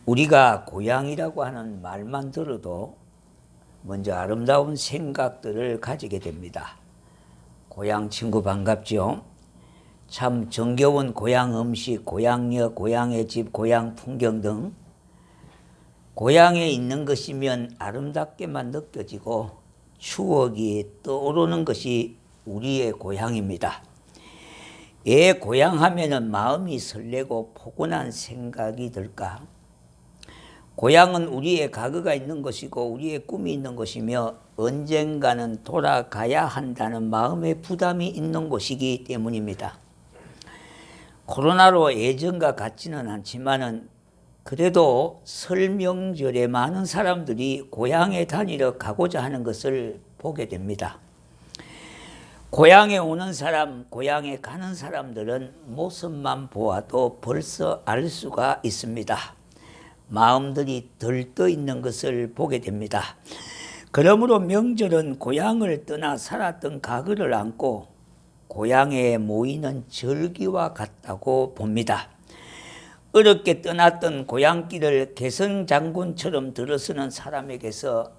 우리가 고향이라고 하는 말만 들어도 먼저 아름다운 생각들을 가지게 됩니다. 고향 친구 반갑죠? 참 정겨운 고향 음식, 고향역, 고향의 집, 고향 풍경 등 고향에 있는 것이면 아름답게만 느껴지고 추억이 떠오르는 것이 우리의 고향입니다. 왜 고향 하면은 마음이 설레고 포근한 생각이 들까? 고향은 우리의 과거가 있는 것이고 우리의 꿈이 있는 것이며 언젠가는 돌아가야 한다는 마음의 부담이 있는 곳이기 때문입니다. 코로나로 예전과 같지는 않지만은 그래도 설 명절에 많은 사람들이 고향에 다니러 가고자 하는 것을 보게 됩니다. 고향에 오는 사람, 고향에 가는 사람들은 모습만 보아도 벌써 알 수가 있습니다. 마음들이 들떠 있는 것을 보게 됩니다. 그러므로 명절은 고향을 떠나 살았던 과거를 안고 고향에 모이는 절기와 같다고 봅니다. 어렵게 떠났던 고향길을 개성장군처럼 들어서는 사람에게서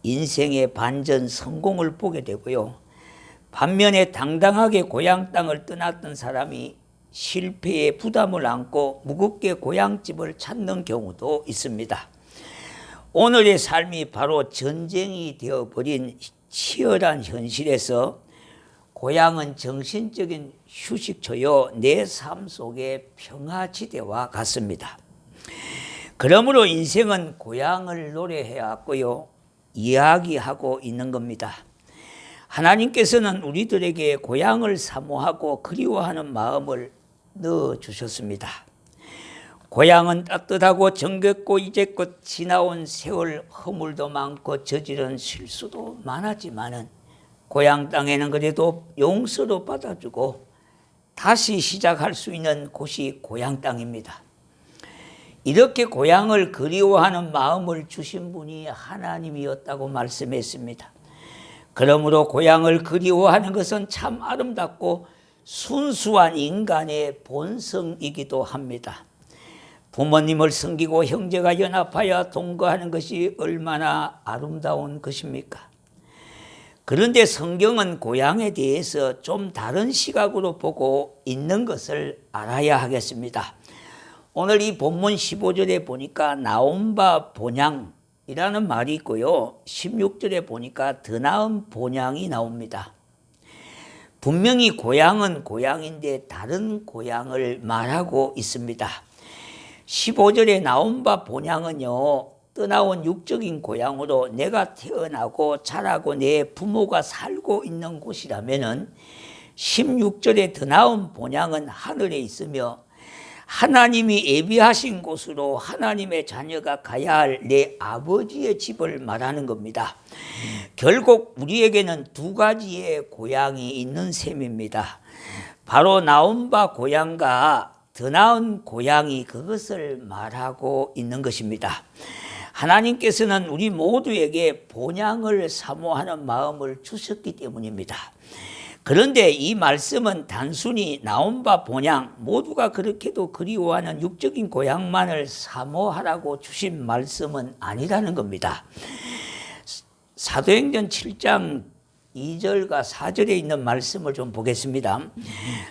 인생의 반전 성공을 보게 되고요. 반면에 당당하게 고향 땅을 떠났던 사람이 실패의 부담을 안고 무겁게 고향집을 찾는 경우도 있습니다. 오늘의 삶이 바로 전쟁이 되어버린 치열한 현실에서 고향은 정신적인 휴식처요, 내 삶 속의 평화지대와 같습니다. 그러므로 인생은 고향을 노래해 왔고요, 이야기하고 있는 겁니다. 하나님께서는 우리들에게 고향을 사모하고 그리워하는 마음을 넣어주셨습니다. 고향은 따뜻하고 정겹고 이제껏 지나온 세월 허물도 많고 저지른 실수도 많았지만은 고향 땅에는 그래도 용서도 받아주고 다시 시작할 수 있는 곳이 고향 땅입니다. 이렇게 고향을 그리워하는 마음을 주신 분이 하나님이었다고 말씀했습니다. 그러므로 고향을 그리워하는 것은 참 아름답고 순수한 인간의 본성이기도 합니다. 부모님을 섬기고 형제가 연합하여 동거하는 것이 얼마나 아름다운 것입니까? 그런데 성경은 고향에 대해서 좀 다른 시각으로 보고 있는 것을 알아야 하겠습니다. 오늘 이 본문 15절에 보니까 나온 바 본향이라는 말이 있고요, 16절에 보니까 더 나은 본향이 나옵니다. 분명히 고향은 고향인데 다른 고향을 말하고 있습니다. 15절에 나온 바 본향은요, 떠나온 육적인 고향으로 내가 태어나고 자라고 내 부모가 살고 있는 곳이라면은 16절에 더 나은 본향은 하늘에 있으며 하나님이 예비하신 곳으로 하나님의 자녀가 가야 할 내 아버지의 집을 말하는 겁니다. 결국 우리에게는 두 가지의 고향이 있는 셈입니다. 바로 나온 바 고향과 더 나은 고향이 그것을 말하고 있는 것입니다. 하나님께서는 우리 모두에게 본향을 사모하는 마음을 주셨기 때문입니다. 그런데 이 말씀은 단순히 나온 바 본향, 모두가 그렇게도 그리워하는 육적인 고향만을 사모하라고 주신 말씀은 아니라는 겁니다. 사도행전 7장 2절과 4절에 있는 말씀을 좀 보겠습니다.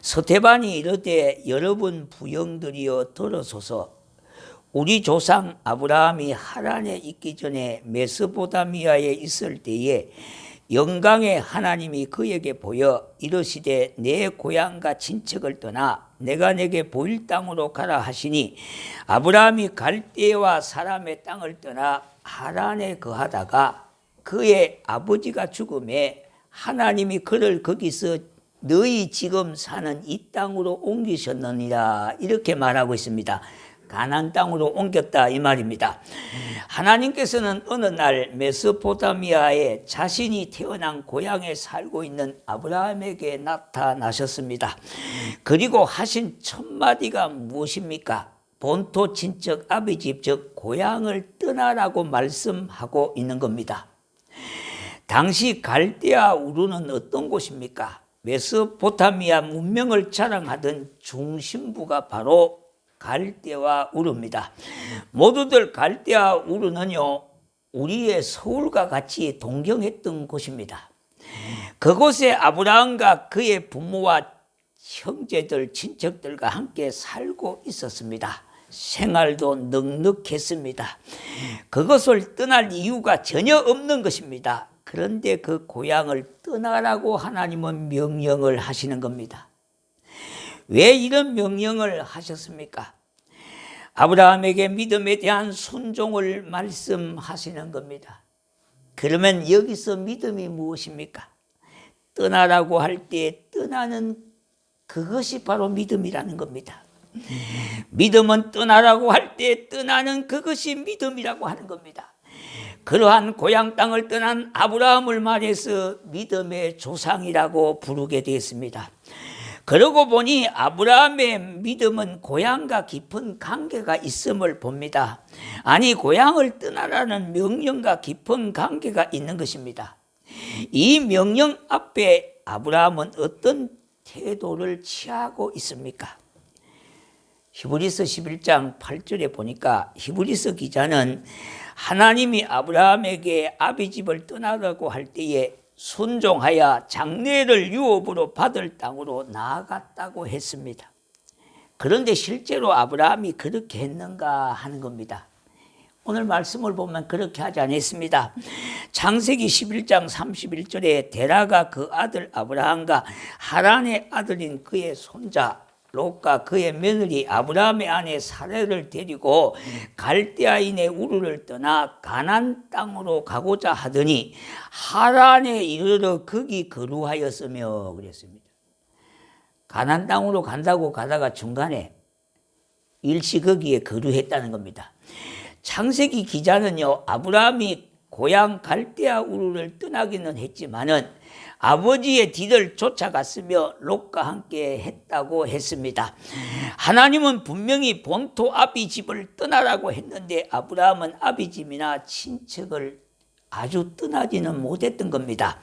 서태반이 이르되 여러분 부영들이여 들으소서. 우리 조상 아브라함이 하란에 있기 전에 메소포타미아에 있을 때에 영광의 하나님이 그에게 보여 이르시되 내 고향과 친척을 떠나 내가 내게 보일 땅으로 가라 하시니 아브라함이 갈대와 사람의 땅을 떠나 하란에 거하다가 그의 아버지가 죽음에 하나님이 그를 거기서 너희 지금 사는 이 땅으로 옮기셨느니라, 이렇게 말하고 있습니다. 가나안 땅으로 옮겼다 이 말입니다. 하나님께서는 어느 날 메소포타미아에 자신이 태어난 고향에 살고 있는 아브라함에게 나타나셨습니다. 그리고 하신 첫 마디가 무엇입니까? 본토 친척 아비집 즉 고향을 떠나라고 말씀하고 있는 겁니다. 당시 갈대아 우르는 어떤 곳입니까? 메소포타미아 문명을 자랑하던 중심부가 바로 갈대와 우르입니다. 모두들 갈대와 우르는요, 우리의 서울과 같이 동경했던 곳입니다. 그곳에 아브라함과 그의 부모와 형제들, 친척들과 함께 살고 있었습니다. 생활도 넉넉했습니다. 그것을 떠날 이유가 전혀 없는 것입니다. 그런데 그 고향을 떠나라고 하나님은 명령을 하시는 겁니다. 왜 이런 명령을 하셨습니까? 아브라함에게 믿음에 대한 순종을 말씀하시는 겁니다. 그러면 여기서 믿음이 무엇입니까? 떠나라고 할 때 떠나는 그것이 바로 믿음이라는 겁니다. 믿음은 떠나라고 할 때 떠나는 그것이 믿음이라고 하는 겁니다. 그러한 고향 땅을 떠난 아브라함을 말해서 믿음의 조상이라고 부르게 되었습니다. 그러고 보니 아브라함의 믿음은 고향과 깊은 관계가 있음을 봅니다. 아니, 고향을 떠나라는 명령과 깊은 관계가 있는 것입니다. 이 명령 앞에 아브라함은 어떤 태도를 취하고 있습니까? 히브리서 11장 8절에 보니까 히브리서 기자는 하나님이 아브라함에게 아비집을 떠나라고 할 때에 순종하여 장래를 유업으로 받을 땅으로 나아갔다고 했습니다. 그런데 실제로 아브라함이 그렇게 했는가 하는 겁니다. 오늘 말씀을 보면 그렇게 하지 않았습니다. 창세기 11장 31절에 데라가 그 아들 아브라함과 하란의 아들인 그의 손자 롯과 그의 며느리 아브라함의 아내 사레를 데리고 갈대아인의 우르를 떠나 가나안 땅으로 가고자 하더니 하란에 이르러 거기 거루하였으며 그랬습니다. 가나안 땅으로 간다고 가다가 중간에 일시 거기에 거루했다는 겁니다. 창세기 기자는요, 아브라함이 고향 갈대아 우르를 떠나기는 했지만은 아버지의 뒤를 쫓아갔으며 롯과 함께 했다고 했습니다. 하나님은 분명히 본토 아비집을 떠나라고 했는데 아브라함은 아비집이나 친척을 아주 떠나지는 못했던 겁니다.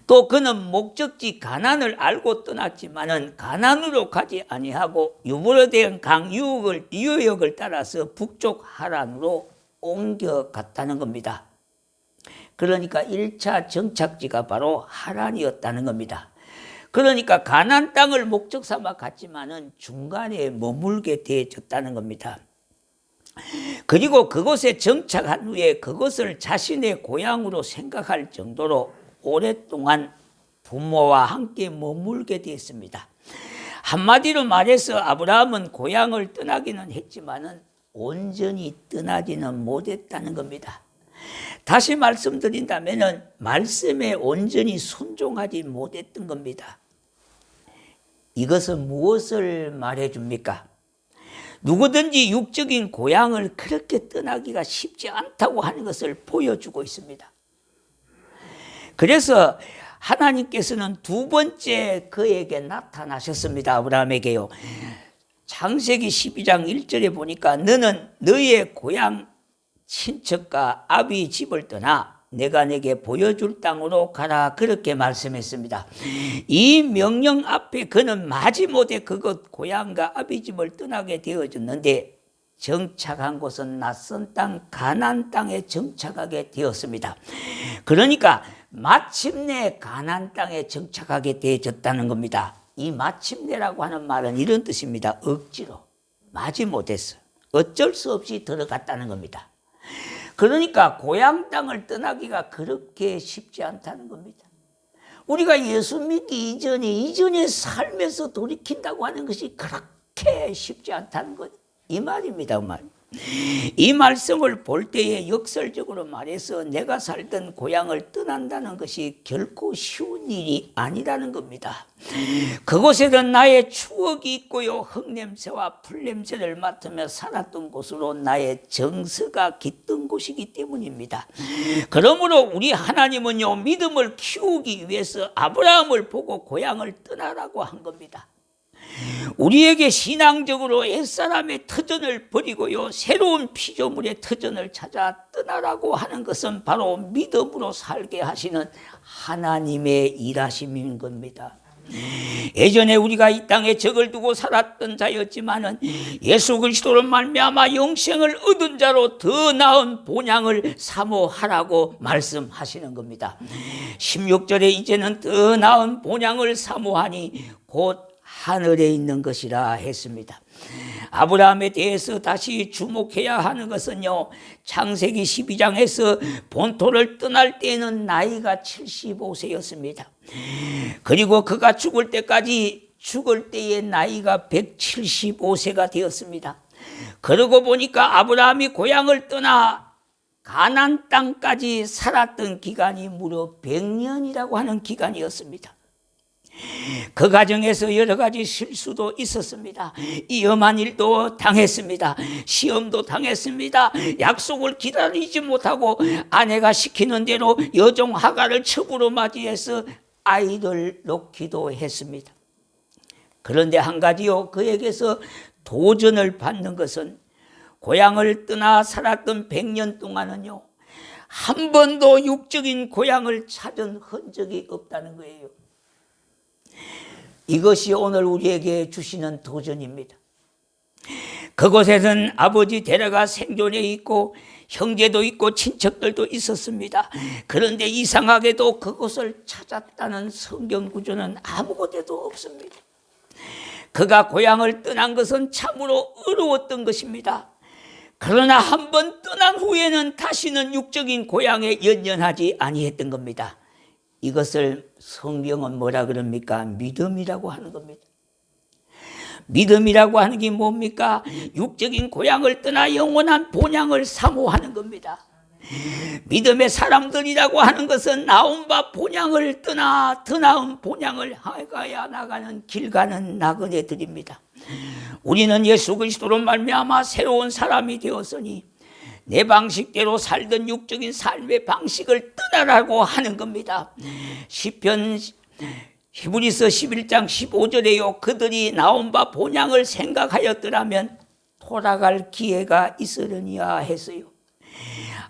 또 그는 목적지 가나안을 알고 떠났지만은 가나안으로 가지 아니하고 유브라데 강 유역을 따라서 북쪽 하란으로 옮겨갔다는 겁니다. 그러니까 1차 정착지가 바로 하란이었다는 겁니다. 그러니까 가나안 땅을 목적 삼아 갔지만은 중간에 머물게 되어졌다는 겁니다. 그리고 그곳에 정착한 후에 그것을 자신의 고향으로 생각할 정도로 오랫동안 부모와 함께 머물게 되었습니다. 한마디로 말해서 아브라함은 고향을 떠나기는 했지만은 온전히 떠나지는 못했다는 겁니다. 다시 말씀드린다면 말씀에 온전히 순종하지 못했던 겁니다. 이것은 무엇을 말해 줍니까? 누구든지 육적인 고향을 그렇게 떠나기가 쉽지 않다고 하는 것을 보여주고 있습니다. 그래서 하나님께서는 두 번째 그에게 나타나셨습니다. 아브라함에게요. 창세기 12장 1절에 보니까 너는 너의 고향 친척과 아비 집을 떠나 내가 내게 보여줄 땅으로 가라 그렇게 말씀했습니다. 이 명령 앞에 그는 마지못해 그곳 고향과 아비 집을 떠나게 되어졌는데 정착한 곳은 낯선 땅 가나안 땅에 정착하게 되었습니다. 그러니까 마침내 가나안 땅에 정착하게 되어졌다는 겁니다. 이 마침내라고 하는 말은 이런 뜻입니다. 억지로 마지못해서 어쩔 수 없이 들어갔다는 겁니다. 그러니까 고향 땅을 떠나기가 그렇게 쉽지 않다는 겁니다. 우리가 예수 믿기 이전에 살면서 돌이킨다고 하는 것이 그렇게 쉽지 않다는 것, 이 말입니다. 이 말씀을 볼 때에 역설적으로 말해서 내가 살던 고향을 떠난다는 것이 결코 쉬운 일이 아니라는 겁니다. 그곳에는 나의 추억이 있고요, 흙냄새와 풀냄새를 맡으며 살았던 곳으로 나의 정서가 깃든 곳이기 때문입니다. 그러므로 우리 하나님은요, 믿음을 키우기 위해서 아브라함을 보고 고향을 떠나라고 한 겁니다. 우리에게 신앙적으로 옛사람의 터전을 버리고요, 새로운 피조물의 터전을 찾아 떠나라고 하는 것은 바로 믿음으로 살게 하시는 하나님의 일하심인 겁니다. 예전에 우리가 이 땅에 적을 두고 살았던 자였지만은 예수 그리스도로 말미암아 영생을 얻은 자로 더 나은 본향을 사모하라고 말씀하시는 겁니다. 16절에 이제는 더 나은 본향을 사모하니 곧 하늘에 있는 것이라 했습니다. 아브라함에 대해서 다시 주목해야 하는 것은요, 창세기 12장에서 본토를 떠날 때에는 나이가 75세였습니다. 그리고 그가 죽을 때의 나이가 175세가 되었습니다. 그러고 보니까 아브라함이 고향을 떠나 가나안 땅까지 살았던 기간이 무려 100년이라고 하는 기간이었습니다. 그 과정에서 여러 가지 실수도 있었습니다. 위험한 일도 당했습니다. 시험도 당했습니다. 약속을 기다리지 못하고 아내가 시키는 대로 여종 하갈을 첩으로 맞이해서 아이를 놓기도 했습니다. 그런데 한 가지요, 그에게서 도전을 받는 것은 고향을 떠나 살았던 100년 동안은요, 한 번도 육적인 고향을 찾은 흔적이 없다는 거예요. 이것이 오늘 우리에게 주시는 도전입니다. 그곳에는 아버지 데려가 생존해 있고 형제도 있고 친척들도 있었습니다. 그런데 이상하게도 그곳을 찾았다는 성경 구조는 아무 곳에도 없습니다. 그가 고향을 떠난 것은 참으로 어려웠던 것입니다. 그러나 한 번 떠난 후에는 다시는 육적인 고향에 연연하지 아니했던 겁니다. 이것을 성경은 뭐라 그럽니까? 믿음이라고 하는 겁니다. 믿음이라고 하는 게 뭡니까? 육적인 고향을 떠나 영원한 본향을 사모하는 겁니다. 믿음의 사람들이라고 하는 것은 나온 바 본향을 떠나 더 나은 본향을 향하여 나가는 길 가는 나그네들입니다. 우리는 예수 그리스도로 말미암아 새로운 사람이 되었으니 내 방식대로 살던 육적인 삶의 방식을 떠나라고 하는 겁니다. 시편 히브리서 11장 15절에요. 그들이 나온 바 본향을 생각하였더라면 돌아갈 기회가 있으려니와 했어요.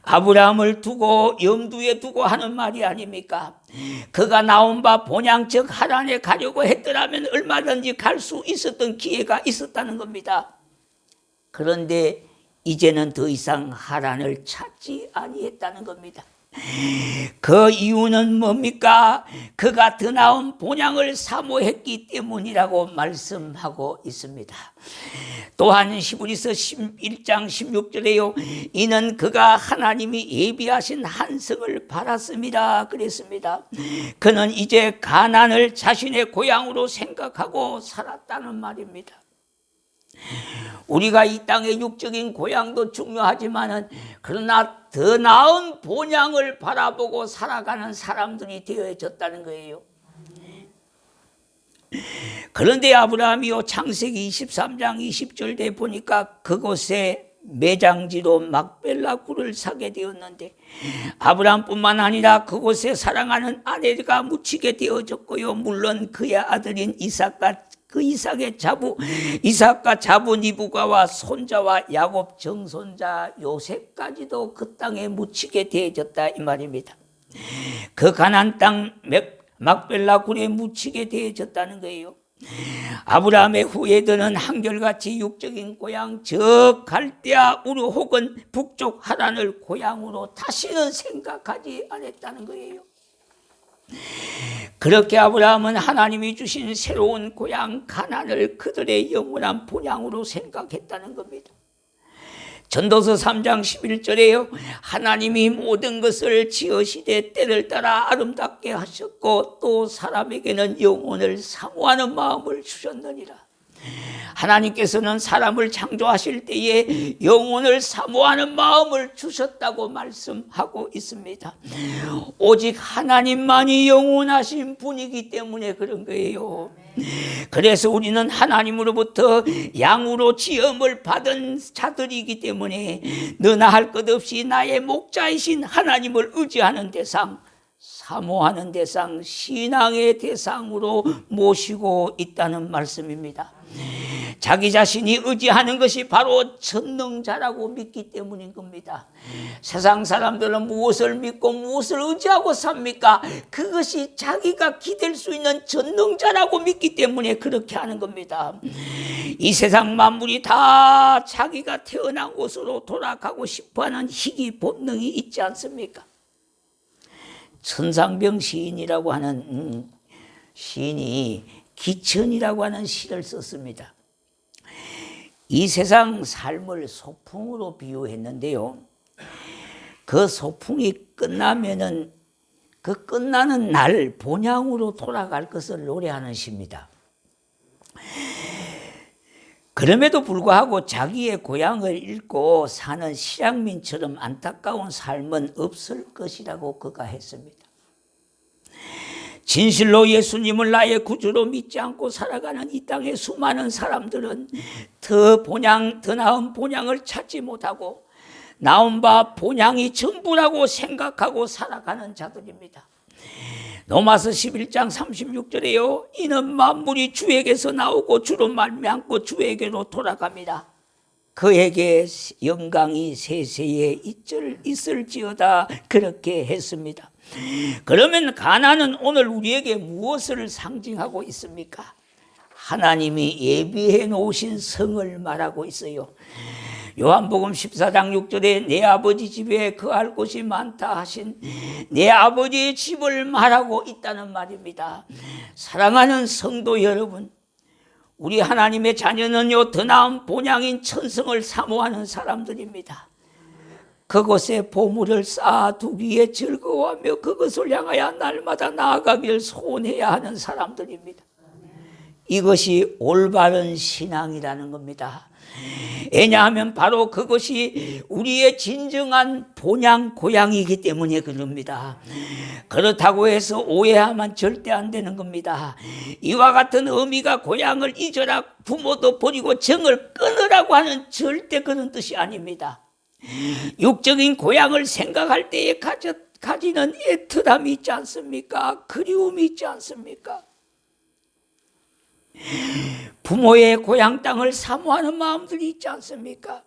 아브라함을 두고 염두에 두고 하는 말이 아닙니까? 그가 나온 바 본향 즉 하란에 가려고 했더라면 얼마든지 갈 수 있었던 기회가 있었다는 겁니다. 그런데 이제는 더 이상 하란을 찾지 아니했다는 겁니다. 그 이유는 뭡니까? 그가 더 나은 본향을 사모했기 때문이라고 말씀하고 있습니다. 또한 히브리서 11장 16절에요. 이는 그가 하나님이 예비하신 한성을 바랐습니다. 그랬습니다. 그는 이제 가나안을 자신의 고향으로 생각하고 살았다는 말입니다. 우리가 이 땅의 육적인 고향도 중요하지만은 그러나 더 나은 본향을 바라보고 살아가는 사람들이 되어졌다는 거예요. 그런데 아브라함이요, 창세기 23장 20절에 보니까 그곳에 매장지로 막벨라 굴을 사게 되었는데 아브라함뿐만 아니라 그곳에 사랑하는 아내가 묻히게 되어졌고요, 물론 그의 아들인 이삭과 자부 리브가와 손자와 야곱 정손자 요셉까지도 그 땅에 묻히게 되어졌다 이 말입니다. 그 가나안 땅 막벨라 굴에 묻히게 되어졌다는 거예요. 아브라함의 후예들은 한결같이 육적인 고향 저 갈대아 우르 혹은 북쪽 하란을 고향으로 다시는 생각하지 않았다는 거예요. 그렇게 아브라함은 하나님이 주신 새로운 고향 가나안을 그들의 영원한 본향으로 생각했다는 겁니다. 전도서 3장 11절에요. 하나님이 모든 것을 지으시되 때를 따라 아름답게 하셨고 또 사람에게는 영혼을 사모하는 마음을 주셨느니라. 하나님께서는 사람을 창조하실 때에 영혼을 사모하는 마음을 주셨다고 말씀하고 있습니다. 오직 하나님만이 영원하신 분이기 때문에 그런 거예요. 그래서 우리는 하나님으로부터 양으로 지음을 받은 자들이기 때문에 너나 할 것 없이 나의 목자이신 하나님을 의지하는 대상, 사모하는 대상, 신앙의 대상으로 모시고 있다는 말씀입니다. 자기 자신이 의지하는 것이 바로 전능자라고 믿기 때문인 겁니다. 세상 사람들은 무엇을 믿고 무엇을 의지하고 삽니까? 그것이 자기가 기댈 수 있는 전능자라고 믿기 때문에 그렇게 하는 겁니다. 이 세상 만물이 다 자기가 태어난 곳으로 돌아가고 싶어하는 희귀 본능이 있지 않습니까? 천상병 시인이라고 하는 시인이 기천이라고 하는 시를 썼습니다. 이 세상 삶을 소풍으로 비유했는데요. 그 소풍이 끝나면은 그 끝나는 날 본향으로 돌아갈 것을 노래하는 시입니다. 그럼에도 불구하고 자기의 고향을 잃고 사는 실향민처럼 안타까운 삶은 없을 것이라고 그가 했습니다. 진실로 예수님을 나의 구주로 믿지 않고 살아가는 이 땅의 수많은 사람들은 더 나은 본향을 찾지 못하고 나온 바 본향이 전부라고 생각하고 살아가는 자들입니다. 로마서 11장 36절에요. 이는 만물이 주에게서 나오고 주로 말미암고 주에게로 돌아갑니다. 그에게 영광이 세세에 있을지어다 그렇게 했습니다. 그러면 가나는 오늘 우리에게 무엇을 상징하고 있습니까? 하나님이 예비해 놓으신 성을 말하고 있어요. 요한복음 14장 6절에 내 아버지 집에 거할 곳이 많다 하신 내 아버지의 집을 말하고 있다는 말입니다. 사랑하는 성도 여러분, 우리 하나님의 자녀는요, 더 나은 본향인 천성을 사모하는 사람들입니다. 그곳에 보물을 쌓아두기에 즐거워하며 그것을 향하여 날마다 나아가기를 소원해야 하는 사람들입니다. 이것이 올바른 신앙이라는 겁니다. 왜냐하면 바로 그것이 우리의 진정한 본향 고향이기 때문에 그럽니다. 그렇다고 해서 오해하면 절대 안 되는 겁니다. 이와 같은 의미가 고향을 잊어라, 부모도 버리고 정을 끊으라고 하는 절대 그런 뜻이 아닙니다. 육적인 고향을 생각할 때에 가지는 애틋함이 있지 않습니까? 그리움이 있지 않습니까? 부모의 고향 땅을 사모하는 마음들이 있지 않습니까?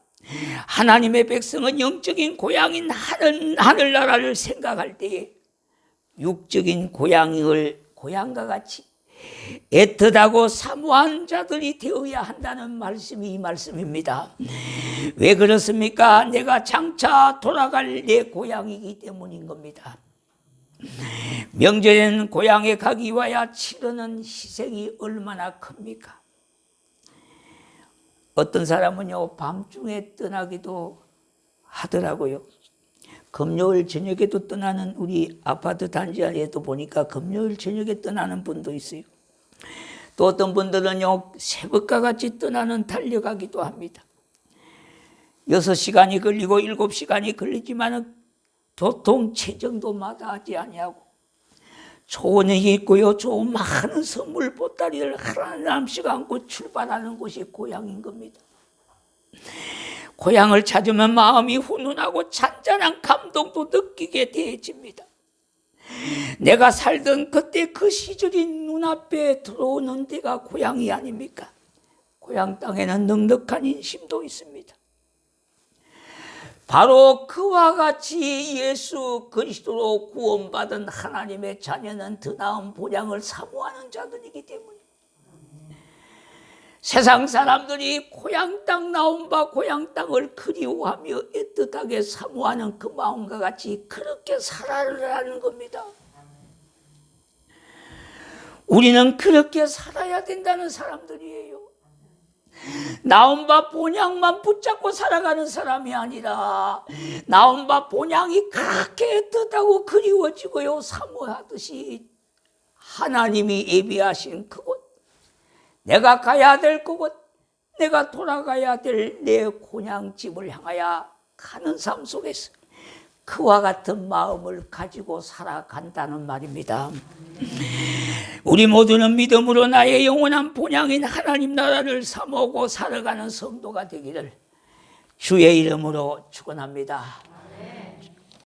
하나님의 백성은 영적인 고향인 하늘나라를 생각할 때에 육적인 고향을 고향과 같이 애틋하고 사모한 자들이 되어야 한다는 말씀이 이 말씀입니다. 왜 그렇습니까? 내가 장차 돌아갈 내 고향이기 때문인 겁니다. 명절에는 고향에 가기 위하여 치르는 희생이 얼마나 큽니까? 어떤 사람은요, 밤중에 떠나기도 하더라고요. 금요일 저녁에도 떠나는, 우리 아파트 단지에도 보니까 금요일 저녁에 떠나는 분도 있어요. 또 어떤 분들은요, 새벽과 같이 떠나는 달려가기도 합니다. 6시간이 걸리고 7시간이 걸리지만 교통 체정도 마다하지 아니하고 초원이 있고요, 좋은 많은 선물 보따리를 하나씩 안고 출발하는 곳이 고향인 겁니다. 고향을 찾으면 마음이 훈훈하고 잔잔한 감동도 느끼게 되어집니다. 내가 살던 그때 그 시절이 눈앞에 들어오는 데가 고향이 아닙니까? 고향 땅에는 넉넉한 인심도 있습니다. 바로 그와 같이 예수 그리스도로 구원받은 하나님의 자녀는 더 나은 본향을 사모하는 자들이기 때문에 세상 사람들이 고향 땅 나온 바 고향 땅을 그리워하며 애틋하게 사모하는 그 마음과 같이 그렇게 살아라는 겁니다. 우리는 그렇게 살아야 된다는 사람들이에요. 나온 바 본향만 붙잡고 살아가는 사람이 아니라 나온 바 본향이 그렇게 애틋하고 그리워지고요, 사모하듯이 하나님이 예비하신 그곳, 내가 가야 될 그곳, 내가 돌아가야 될 내 고향집을 향하여 가는 삶 속에서 그와 같은 마음을 가지고 살아간다는 말입니다. 우리 모두는 믿음으로 나의 영원한 본향인 하나님 나라를 사모하고 살아가는 성도가 되기를 주의 이름으로 축원합니다.